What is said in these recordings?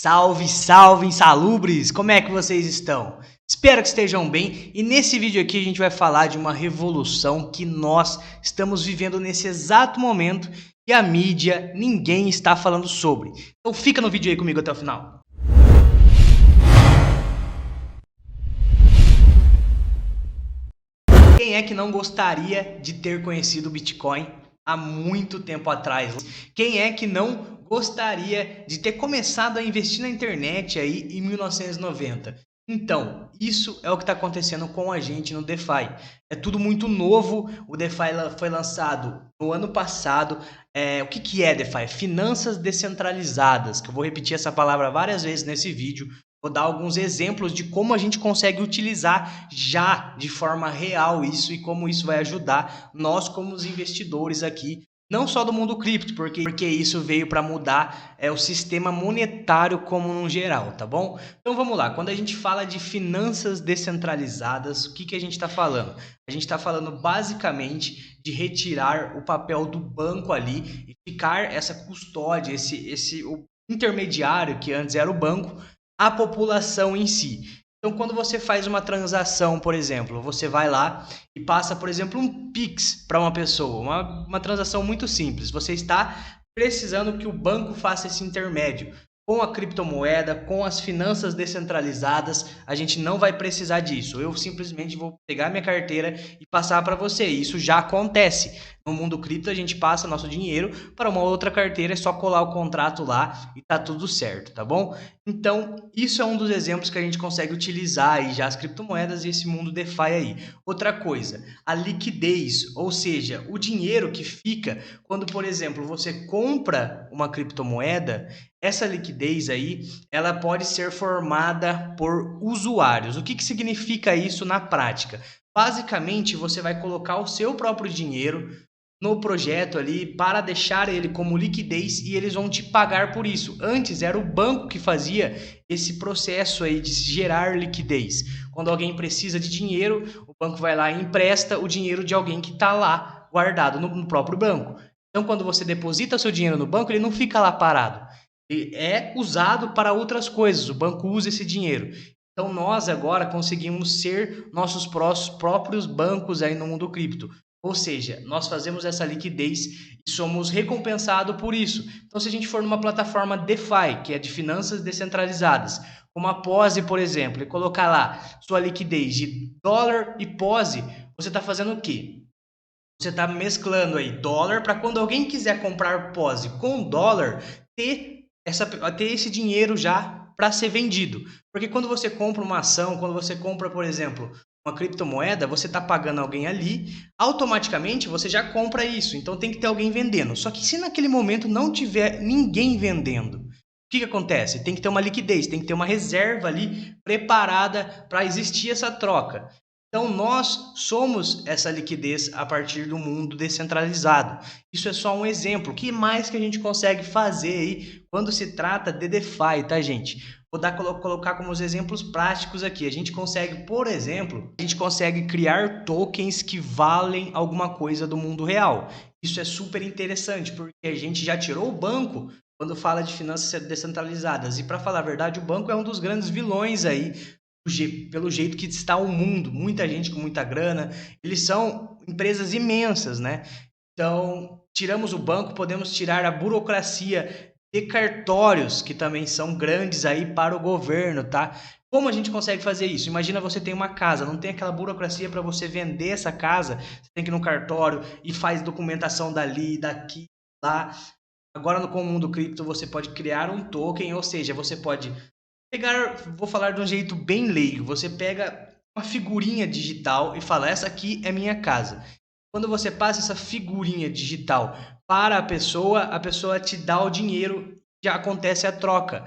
Salve, salve, insalubres! Como é que vocês estão? Espero que estejam bem e nesse vídeo aqui a gente vai falar de uma revolução que nós estamos vivendo nesse exato momento e a mídia, ninguém está falando sobre. Então fica no vídeo aí comigo até o final. Quem é que não gostaria de ter conhecido o Bitcoin há muito tempo atrás? Quem é que não gostaria de ter começado a investir na internet aí em 1990? Então, isso é o que está acontecendo com a gente no DeFi. É tudo muito novo, o DeFi foi lançado no ano passado. O que é DeFi? Finanças descentralizadas, que eu vou repetir essa palavra várias vezes nesse vídeo. Vou dar alguns exemplos de como a gente consegue utilizar já de forma real isso e como isso vai ajudar nós como os investidores aqui, não só do mundo cripto, porque isso veio para mudar o sistema monetário como no geral, tá bom? Então vamos lá, quando a gente fala de finanças descentralizadas, o que a gente está falando? A gente está falando basicamente de retirar o papel do banco ali e ficar essa custódia, o intermediário que antes era o banco, a população em si. Então, quando você faz uma transação, por exemplo, você vai lá e passa, por exemplo, um Pix para uma pessoa, uma transação muito simples. Você está precisando que o banco faça esse intermédio. Com a criptomoeda, com as finanças descentralizadas, a gente não vai precisar disso. Eu simplesmente vou pegar minha carteira e passar para você. Isso já acontece. No mundo cripto, a gente passa nosso dinheiro para uma outra carteira, é só colar o contrato lá e tá tudo certo, tá bom? Então, isso é um dos exemplos que a gente consegue utilizar aí já as criptomoedas e esse mundo DeFi aí. Outra coisa, a liquidez, ou seja, o dinheiro que fica quando, por exemplo, você compra uma criptomoeda, essa liquidez aí, ela pode ser formada por usuários. O que significa isso na prática? Basicamente, você vai colocar o seu próprio dinheiro no projeto ali para deixar ele como liquidez e eles vão te pagar por isso. Antes era o banco que fazia esse processo aí de gerar liquidez. Quando alguém precisa de dinheiro, o banco vai lá e empresta o dinheiro de alguém que está lá guardado no próprio banco. Então, quando você deposita seu dinheiro no banco, ele não fica lá parado. Ele é usado para outras coisas. O banco usa esse dinheiro. Então, nós agora conseguimos ser nossos próprios bancos aí no mundo cripto. Ou seja, nós fazemos essa liquidez e somos recompensados por isso. Então, se a gente for numa plataforma DeFi, que é de finanças descentralizadas, como a Pose, por exemplo, e colocar lá sua liquidez de dólar e Pose, você está fazendo o quê? Você está mesclando aí dólar para quando alguém quiser comprar Pose com dólar, ter esse dinheiro já para ser vendido. Porque quando você compra uma ação, quando você compra, por exemplo, uma criptomoeda, você está pagando alguém ali, automaticamente você já compra isso. Então tem que ter alguém vendendo. Só que se naquele momento não tiver ninguém vendendo, o que acontece? Tem que ter uma liquidez, tem que ter uma reserva ali preparada para existir essa troca. Então nós somos essa liquidez a partir do mundo descentralizado. Isso é só um exemplo. O que mais que a gente consegue fazer aí quando se trata de DeFi, tá, gente? Vou colocar como os exemplos práticos aqui. A gente consegue, por exemplo, a gente consegue criar tokens que valem alguma coisa do mundo real. Isso é super interessante, porque a gente já tirou o banco quando fala de finanças descentralizadas. E para falar a verdade, o banco é um dos grandes vilões aí pelo jeito que está o mundo, muita gente com muita grana, eles são empresas imensas, né? Então, tiramos o banco, podemos tirar a burocracia de cartórios, que também são grandes aí para o governo, tá? Como a gente consegue fazer isso? Imagina você tem uma casa, não tem aquela burocracia para você vender essa casa, você tem que ir no cartório e faz documentação dali, daqui, lá. Agora no mundo cripto você pode criar um token, ou seja, você pode vou falar de um jeito bem leigo. Você pega uma figurinha digital e fala: essa aqui é minha casa. Quando você passa essa figurinha digital para a pessoa te dá o dinheiro, já acontece a troca.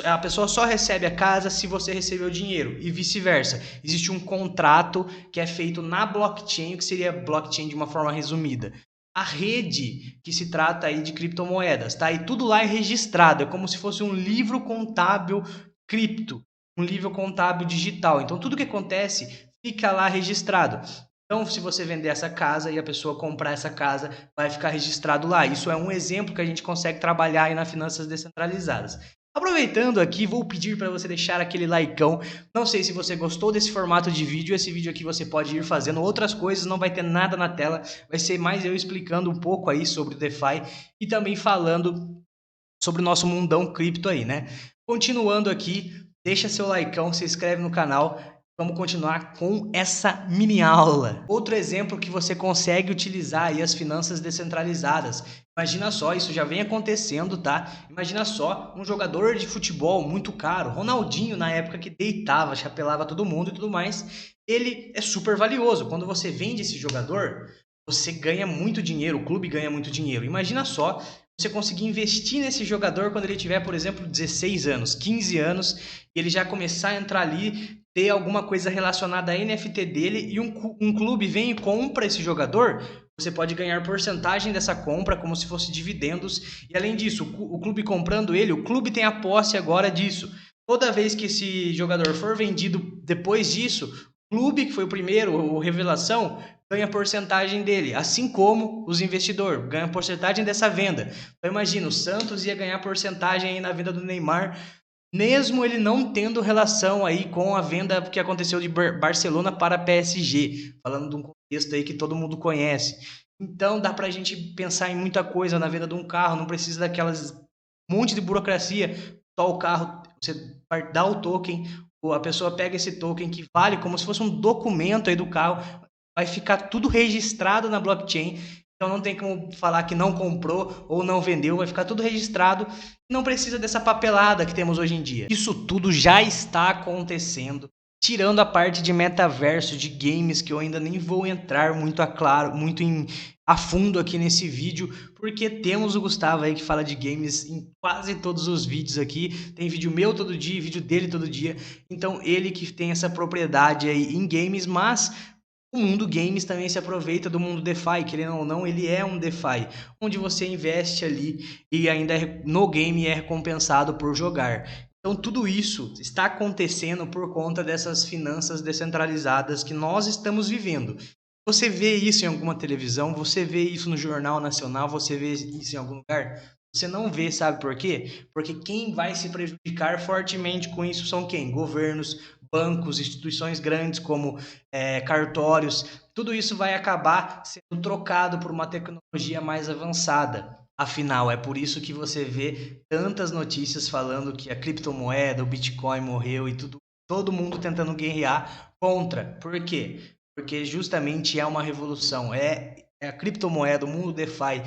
A pessoa só recebe a casa se você receber o dinheiro e vice-versa. Existe um contrato que é feito na blockchain, que seria blockchain de uma forma resumida. A rede que se trata aí de criptomoedas, tá? E tudo lá é registrado, é como se fosse um livro contábil cripto, um livro contábil digital. Então, tudo que acontece fica lá registrado. Então, se você vender essa casa e a pessoa comprar essa casa, vai ficar registrado lá. Isso é um exemplo que a gente consegue trabalhar aí nas finanças descentralizadas. Aproveitando aqui, vou pedir para você deixar aquele likeão. Não sei se você gostou desse formato de vídeo. Esse vídeo aqui você pode ir fazendo outras coisas, não vai ter nada na tela. Vai ser mais eu explicando um pouco aí sobre o DeFi e também falando sobre o nosso mundão cripto aí, né? Continuando aqui, deixa seu likeão, se inscreve no canal. Vamos continuar com essa mini aula. Outro exemplo que você consegue utilizar aí as finanças descentralizadas. Imagina só, isso já vem acontecendo, tá? Imagina só, um jogador de futebol muito caro, Ronaldinho na época que deitava, chapelava todo mundo e tudo mais, ele é super valioso. Quando você vende esse jogador, você ganha muito dinheiro, o clube ganha muito dinheiro. Imagina só você conseguir investir nesse jogador quando ele tiver, por exemplo, 16 anos, 15 anos, e ele já começar a entrar ali, ter alguma coisa relacionada a NFT dele, e um clube vem e compra esse jogador, você pode ganhar porcentagem dessa compra como se fosse dividendos, e além disso, o clube comprando ele, o clube tem a posse agora disso. Toda vez que esse jogador for vendido depois disso, o clube, que foi o primeiro, o revelação, ganha porcentagem dele, assim como os investidores ganham porcentagem dessa venda. Então imagina, o Santos ia ganhar porcentagem aí na venda do Neymar, mesmo ele não tendo relação aí com a venda que aconteceu de Barcelona para PSG, falando de um contexto aí que todo mundo conhece. Então dá pra gente pensar em muita coisa na venda de um carro, não precisa daquelas monte de burocracia, só o carro, você dá o token, a pessoa pega esse token que vale como se fosse um documento aí do carro, vai ficar tudo registrado na blockchain, então não tem como falar que não comprou ou não vendeu, vai ficar tudo registrado, não precisa dessa papelada que temos hoje em dia. Isso tudo já está acontecendo, tirando a parte de metaverso, de games, que eu ainda nem vou entrar muito a fundo aqui nesse vídeo, porque temos o Gustavo aí que fala de games em quase todos os vídeos aqui, tem vídeo meu todo dia, vídeo dele todo dia, então ele que tem essa propriedade aí em games, mas o mundo games também se aproveita do mundo DeFi, querendo ou não, ele é um DeFi, onde você investe ali e ainda no game é recompensado por jogar. Então tudo isso está acontecendo por conta dessas finanças descentralizadas que nós estamos vivendo. Você vê isso em alguma televisão, você vê isso no Jornal Nacional, você vê isso em algum lugar? Você não vê, sabe por quê? Porque quem vai se prejudicar fortemente com isso são quem? Governos, bancos, instituições grandes como cartórios. Tudo isso vai acabar sendo trocado por uma tecnologia mais avançada. Afinal, é por isso que você vê tantas notícias falando que a criptomoeda, o Bitcoin morreu e tudo, todo mundo tentando guerrear contra. Por quê? Porque justamente é uma revolução, é a criptomoeda, o mundo DeFi,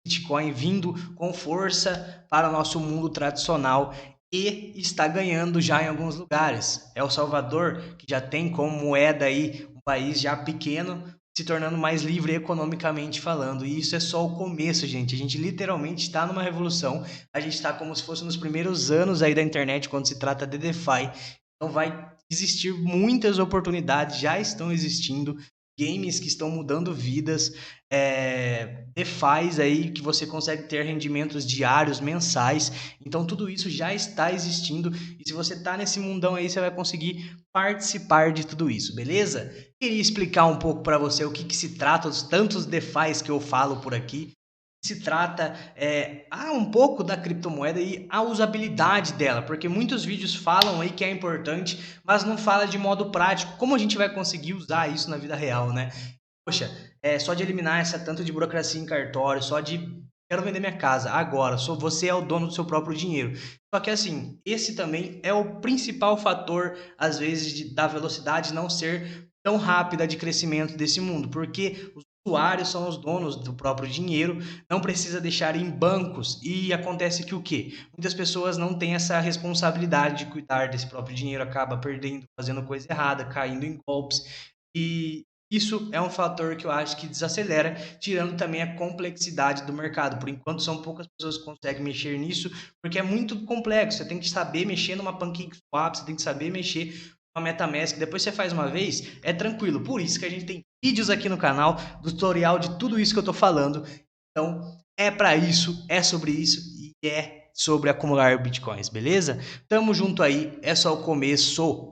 Bitcoin vindo com força para o nosso mundo tradicional e está ganhando já em alguns lugares. El Salvador, que já tem como moeda aí um país já pequeno, se tornando mais livre economicamente falando. E isso é só o começo, gente. A gente literalmente está numa revolução. A gente está como se fosse nos primeiros anos aí da internet quando se trata de DeFi. Então vai existir muitas oportunidades, já estão existindo games que estão mudando vidas, DeFis aí que você consegue ter rendimentos diários, mensais, então tudo isso já está existindo e se você está nesse mundão aí, você vai conseguir participar de tudo isso, beleza? Queria explicar um pouco para você o que se trata, os tantos DeFis que eu falo por aqui, se trata um pouco da criptomoeda e a usabilidade dela, porque muitos vídeos falam aí que é importante, mas não fala de modo prático, como a gente vai conseguir usar isso na vida real, né? Poxa, só de eliminar essa tanto de burocracia em cartório, só de quero vender minha casa agora, você é o dono do seu próprio dinheiro. Só que assim, esse também é o principal fator, às vezes, da velocidade não ser tão rápida de crescimento desse mundo, porque os usuários são os donos do próprio dinheiro, não precisa deixar em bancos e acontece que o quê? Muitas pessoas não têm essa responsabilidade de cuidar desse próprio dinheiro, acaba perdendo, fazendo coisa errada, caindo em golpes e isso é um fator que eu acho que desacelera, tirando também a complexidade do mercado. Por enquanto, são poucas pessoas que conseguem mexer nisso, porque é muito complexo. Você tem que saber mexer numa PancakeSwap, você tem que saber mexer numa MetaMask. Depois você faz uma vez, é tranquilo. Por isso que a gente tem vídeos aqui no canal, tutorial de tudo isso que eu tô falando. Então, é para isso, é sobre isso e é sobre acumular bitcoins, beleza? Tamo junto aí, é só o começo.